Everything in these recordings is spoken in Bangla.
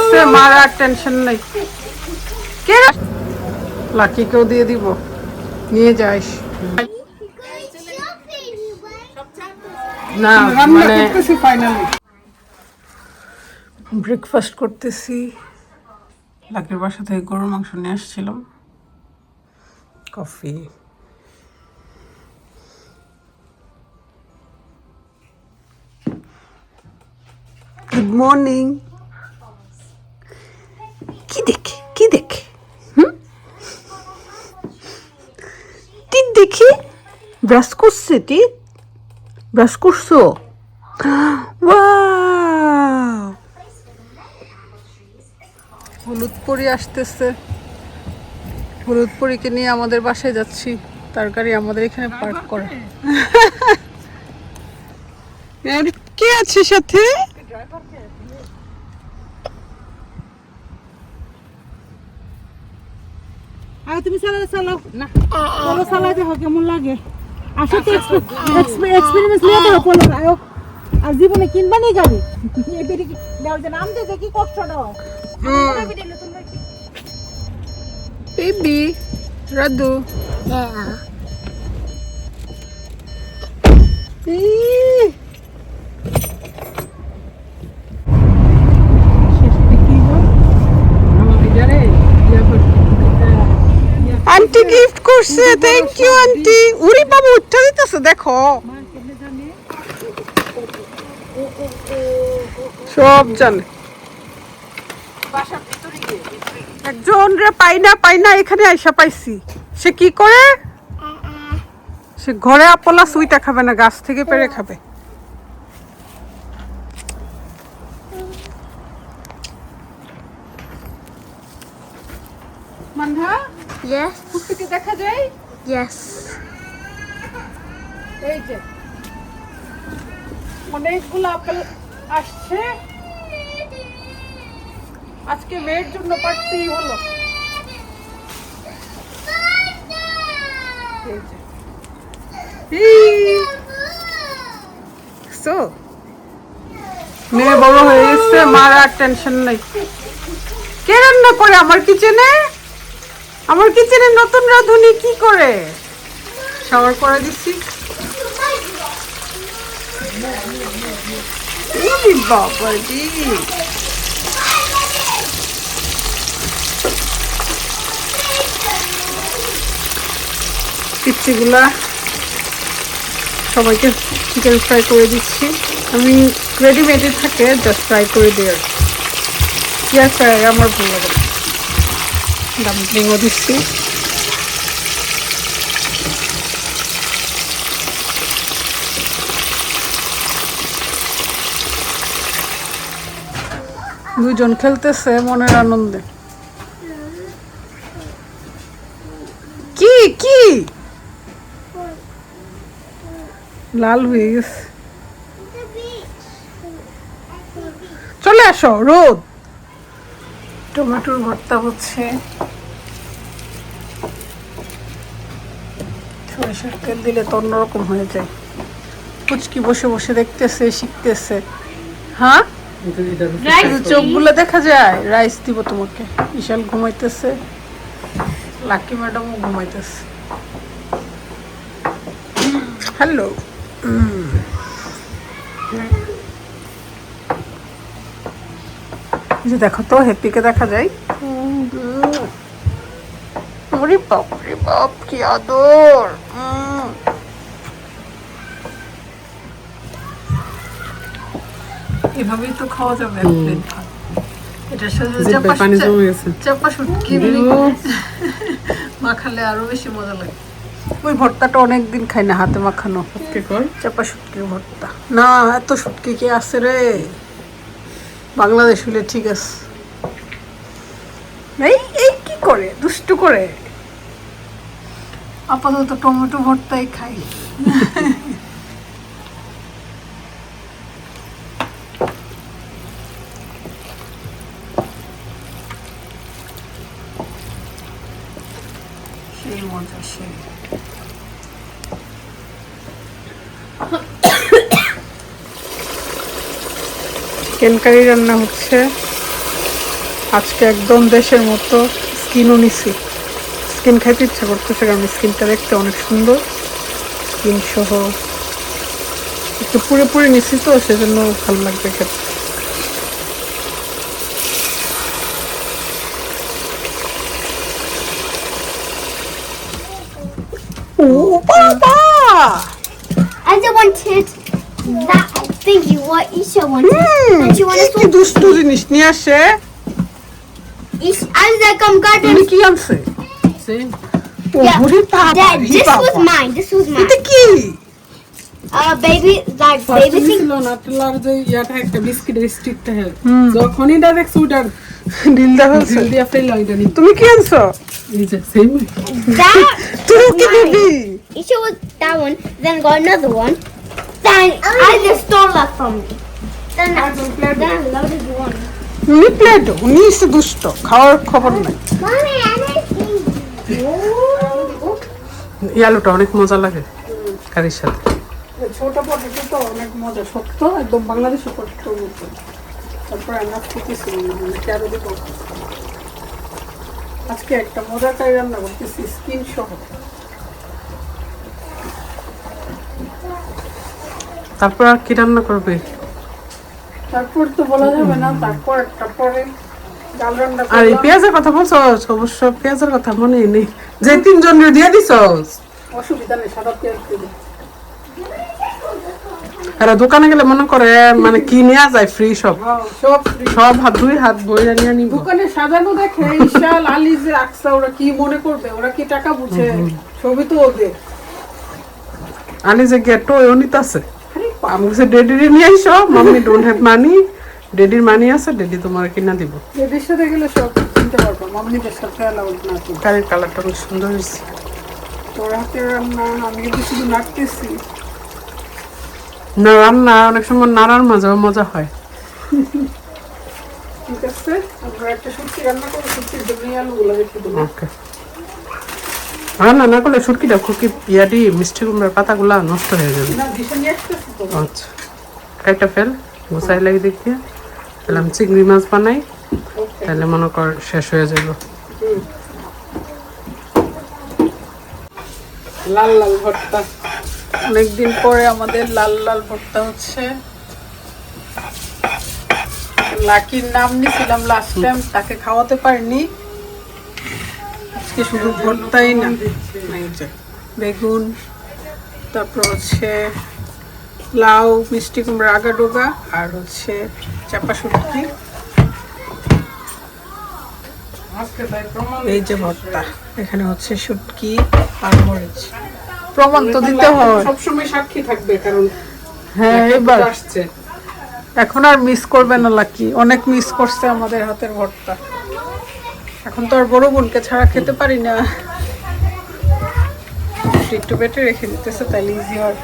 গেছে, মার আর টেনশন নাই। কে লাকিকেও দিয়ে দিব, নিয়ে যাস। না মানে ব্রেকফাস্ট করতেছি। লাকির বাসা থেকে গরুর মাংস নিয়ে আসছিলাম, কফি। Good morning. কি দেখে কি দেখে? টিপ দেখি ব্রাশ করছে, টিপ ব্রাশ করছো। হলুদ পরি আসতেছে, হলুদ পরীকে নিয়ে আমাদের বাসায় যাচ্ছি। তার গাড়ি আমাদের এখানে পার্ক করে। কে আছে সাথে? তুমি চালাও না, পোলো চালাইতে হয় কেমন লাগে। আসলে তো এক্সপেরিয়েন্স নিয়ে তো পোলো আয়ো। আর জীবনে কিনবা নি গাড়ি, নাম দিয়ে কি কষ্ট দাও। বেবি রাধু, আন্টি গিফট করছে। Thank you aunty. উরি বাবা উঠা দিতেছে, দেখো সব জানে। একজন রে পাই না এখানে আইসা পাইছি। সে কি করে? সে ঘরে আপলা সুইটা খাবে না, গাছ থেকে পেরে খাবে। মানহা, Yes. কুকুরকে দেখা যায়? Yes. এই যে অনেকগুলো আপেল আসছে, আজকে মেয়ের জন্য পারতেই হলো। মেয়ে বড় হয়ে গেছে, মার আর টেনশন নাই। কে রান্না করে আমার কিচেনে? আমার কিচেনে নতুন রাঁধুনি কি করে? শাওয়ার করে দিচ্ছি। বাবাজি, পিচ্ছিগুলা সবাইকে চিকেন ফ্রাই করে দিচ্ছি। আমি রেডিমেডে থাকে, জাস্ট ফ্রাই করে দিই আর এয়ার ফ্রাই আমার ভালো লাগে। ডাম্পলিংও দিচ্ছি। দুইজন খেলতেছে মনের আনন্দে। কি কি লাল হয়ে গেছে। চলে আসো, রোদ। টমেটোর ভর্তা হচ্ছে, সরিষার তেল দিলে তো অন্যরকম হয়ে যায়। পুচকি বসে বসে দেখতেছে, শিখতেছে। হ্যাঁ, চোখগুলো দেখা যায়। রাইস দিব তোমাকে। বিশাল ঘুমাইতেছে, লাকি ম্যাডামও ঘুমাইতেছে। হ্যালো, যে দেখো তো হ্যাপিকে দেখা যায়। ওরে বাপ রে বাপ, কি আদর। এভাবেই তো খাওয়া যাবে প্লেট ভাত। এটার সাথে চাপা শুটকি মাখালে আরো বেশি মজা লাগে। ওই ভর্তাটা অনেকদিন খাই না, হাতে মাখানো চাপা শুটকির ভর্তা। না, এত শুটকি কি আছে রে বাংলাদেশ হলে ঠিক আছে। এই এই কি করে দুষ্টু করে। আপাতত টমেটো ভর্তাই খাই। সেই মজা সেই। চিকেন কারি রান্না হচ্ছে। আজকে একদম দেশের মতো স্কিনও নিছি। স্কিন খাইতে ইচ্ছা করতেছে কারণ স্কিনটা দেখতে অনেক সুন্দর, স্কিন সহ একটু পুরোপুরি নিছি তো সেজন্য ভালো লাগবে খেতে। ও বাবা, I just wanted that thingy what Isha wanted. And she wanted কি দুষ্টু জিনিস নিয়ে আসে। Isha, I was like, তুমি garden. কি আনছে? ও Yeah. ওরে বাবা, Dad, রে this was বাবা। mine. This was mine. এটা কি? Baby, like baby thing. নাটলার যে ইয়াটা একটা বিস্কিটের স্টিকটা হ্যাঁ যখনই ডাইরেক্ট সুটার ঢিলদা হচ্ছে। ঝিল দিয়া ফেল এটা নি তুমি কি আনছো? এই যে সেম That তুমি কি mine. দিবি? Isha was that one. Then got another one. Then I just stole that from me. Then I loaded one. উনি প্লেট উনি এসে দুষ্ট, খাওয়ার খবর নাই। Mommy, I like ইয়ালোটা অনেক মজা লাগে কারির সাথে ছোট পটেটো তো অনেক মজা, শক্ত একদম বাংলাদেশি পটেটোর মতো। তারপরে আমরা ফুটেছি আরো দিব। আজকে একটা মজাটাই রান্না করতেছি স্কিন সহ। তারপর আর কি রান্না করবে তারপর তো বলা যাবে না, তারপর একটা পরে ডাল রান্না আর এই করলাম। পেঁয়াজের কথা বলছো অবশ্য পেঁয়াজের কথা মনে নেই যে তিনজনের দিয়ে দিছ অসুবিধা নেই, সাদা পেঁয়াজ দেবো। আর দোকানে গেলে মনে করে মানে কি নেওয়া যায় ফ্রি সব সব সব হাত দুই হাত বইরা নিয়ে নিব দোকানে সাজানো দেখে ইশাল আলী যে আকসা ওরা কি মনে করবে, ওরা কি টাকা বুঝে, ছবি তো ওদের। আলি যে গেটো এও নিতে আছে আমি কাছে ডেডিরে নিয়ে আইসো মাম্মি ডোন্ট হ্যাভ মানি ডেডির মানি আছে ডেডি তোমার কিনা দিব এদের সাথে গেলে সব চিনতে পারবো, মাম্মিদের সাথে অ্যালাউড না তো। কারির কালারটা অনেক সুন্দর হয়েছে তোর হাতে রান্না, আমি কিন্তু শুধু নাড়তেছি। না রান্না অনেক সময় নাড়ার মাঝেও মজা হয় ঠিক আছে, আমরা একটা সবজি রান্না করবো, সবজির জন্য আলুগুলো রেখে দেবো। ওকে রান্না না করলে শুটকিটা খুকি পিয়াডি মিষ্টি কুমড়ার পাতাগুলা নষ্ট হয়ে যাবে না দিশা নিয়ে আসতেছি তো। আচ্ছা কাইটা ফেল গোসাই লাগে দেখিয়ে তাহলে আমি চিংড়ি মাছ বানাই ওকে, তাহলে মনে কর শেষ হয়ে যাবে লাল লাল ভর্তা। অনেকদিন পরে আমাদের লাল লাল ভর্তা হচ্ছে। লাকির নাম নিছিলাম লাস্ট টাইম, তাকে খাওয়াতে পারিনি। আজকে শুধু ভর্তাই না, এই যে বেগুন, তারপর হচ্ছে লাউ, মিষ্টি কুমড়া আগা ডোগা, আর হচ্ছে চাপা শুটকি। এই যে ভর্তা, এখানে হচ্ছে শুটকি আর মরিচ। প্রমাণ তো দিতে হয়। সবসময় সাক্ষী থাকবে কারণ হ্যাঁ, এবার আসছে এখন আর মিস করবে না লাকি, অনেক মিস করছে আমাদের হাতের ভর্তা। এখন তো আর বড় বোনকে ছাড়া খেতে পারি না, একটু বেটে রেখে দিতেছে তাহলে ইজি হয়।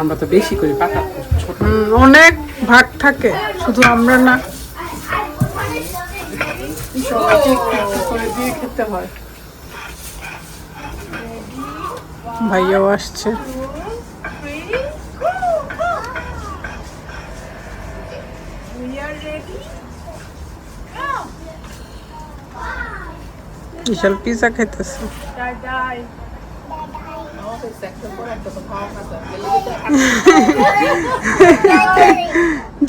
আমরা তো বেশি করি পাতা ছোট অনেক ভাগ থাকে, শুধু আমরা না, সবাইকে একটু একটু করে দিয়ে খেতে হয়। ভাইয়াও আসছে। বিশাল পিজা খাইতেছে।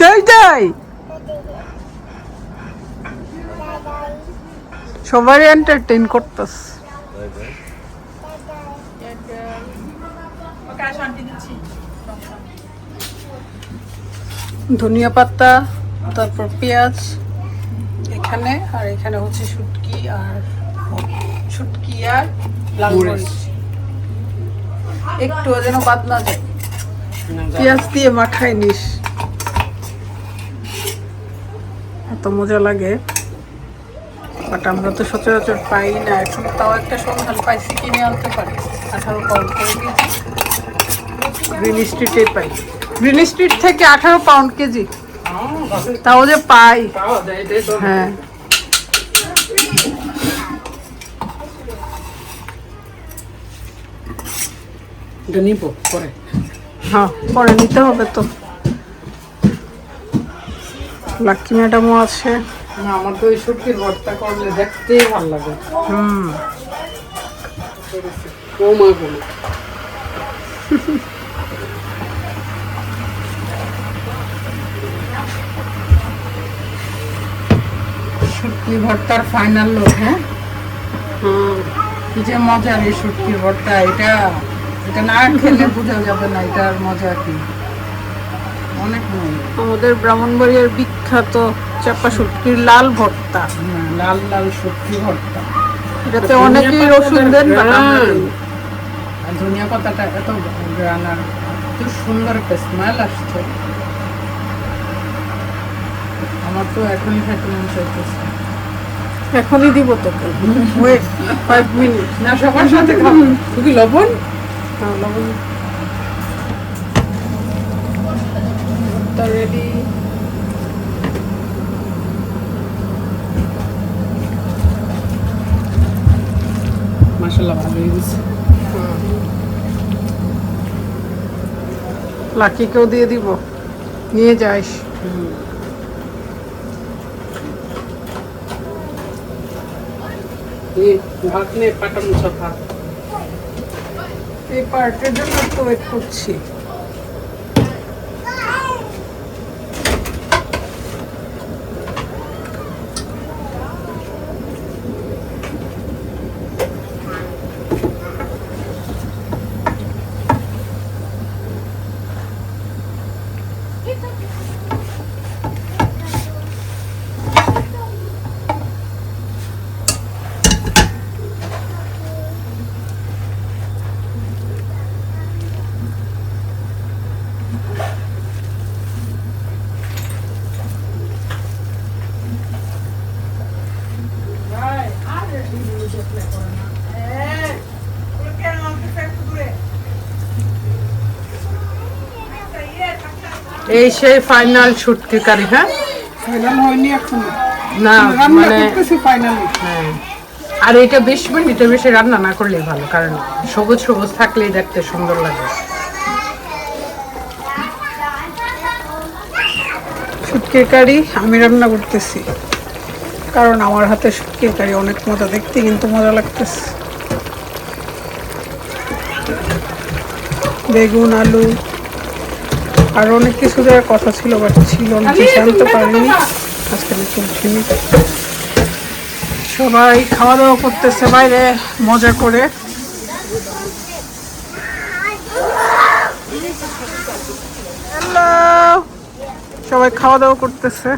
যাই যাই, সবাই এন্টারটেইন করতেছে। ধনিয়া পাতা, তারপর পেঁয়াজ এখানে, আর এখানে হচ্ছে শুটকি আর লাল মরিচ। একটু যেন বাদ না যায়, পেঁয়াজ দিয়ে মাখাই নিস, এত মজা লাগে। বাট আমরা তো সচরাচর পাই না, এখন তাও একটা সন্ধান পাইছি, কিনে আনতে পারি। 18 পাউন্ড করে কেজি গ্রিন স্ট্রিটে পাই, গ্রিন স্ট্রিট থেকে 18 পাউন্ড কেজি, তাও যে পাই। হ্যাঁ, এটা নিব পরে হ্যাঁ পরে নিতে হবে তো। লাকি ম্যাডামও আছে। না আমার তো ওই শুটকির ভর্তা করলে দেখতেই ভালো লাগে। ও মা গো, শুটকি ভর্তার ফাইনাল লোক। হ্যাঁ, কি যে মজার এই শুটকির ভর্তা, এটা এটা না খেলে বোঝা যাবে না এটার মজা কি। অনেক মজা। আমাদের ব্রাহ্মণবাড়িয়ার বিখ্যাত চাপা শুটকির লাল ভর্তা, লাল লাল শুটকি ভর্তা। এটাতে অনেকেই রসুন দেন, but আমরা দিই না। আর ধনিয়া পাতাটা এত গ্রানার, এত সুন্দর একটা স্মেল আসছে, আমার তো এখনই খেতে মন চাইতেছে। এখনই দিব তোকে, ওয়েট 5 মিনিট। না সবার সাথে খাবো। খুবই লবণ। লবণ রেডি। মাশাআল্লাহ ভালো হয়েছে। লাকিকেও দিয়ে দিব, নিয়ে যাস। ভাত নে, পাটানো ভাত। এই পার্টের জন্য তো ওয়েট করছি। এই সেই ফাইনাল শুটকি কারি। হ্যাঁ, ফাইনাল হয়নি এখনো, না রান্না মানে করতেছি ফাইনালি। হ্যাঁ, আর এটা বেশি এটা বেশি রান্না না করলেই ভালো, কারণ সবুজ সবুজ থাকলেই দেখতে সুন্দর লাগে। শুটকির কারি আমি রান্না করতেছি, কারণ আমার হাতে শুটকির কারি অনেক মজা, দেখতে কিন্তু মজা লাগতেছে। বেগুন, আলু আর অনেক কিছু দেওয়ার কথা ছিল, বাট ছিল না, জানতে পারিনি। আজকে কিনি। সবাই খাওয়া দাওয়া করতেছে বাইরে মজা করে। হ্যালো, সবাই খাওয়া দাওয়া করতেছে।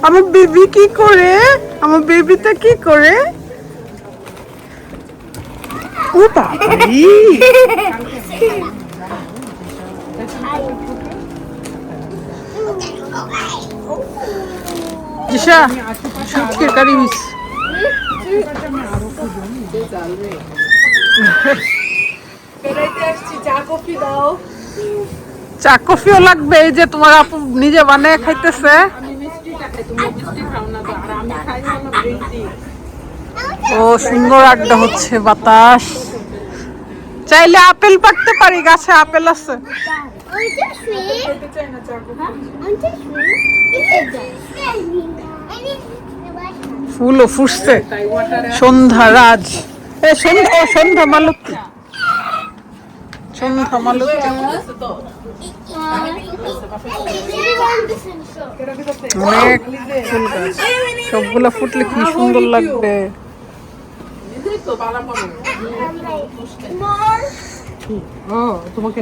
আমার বেবি কি করে, আমার বেবিটা কি করে? ও বাবারে, জিশা শুটকির কারি মিস। চা কফিও লাগবে, এই যে তোমার আপু নিজে বানিয়ে খাইতেছে। ও সুন্দর আড্ডা হচ্ছে, বাতাস। চাইলে আপেল পাকতে পারি, গাছে আপেল আছে। ফুলও ফুটছে, সন্ধ্যা রাজ, সন্ধ্যা মালতী, সন্ধ্যা মালতী। অনেক ফুল গাছ, সবগুলা ফুটলে কি সুন্দর লাগবে। তোমাকে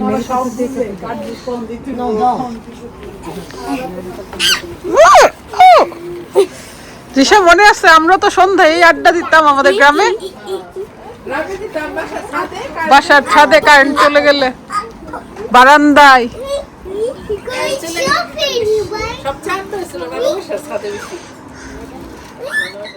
জিশা মনে আছে, আমরা তো সন্ধ্যায় আড্ডা দিতাম আমাদের গ্রামে, বাসার ছাদে কারেন্ট চলে গেলে বারান্দায়। Shopping. সব ছাদ তো ছিল না, ছাদে বেশি।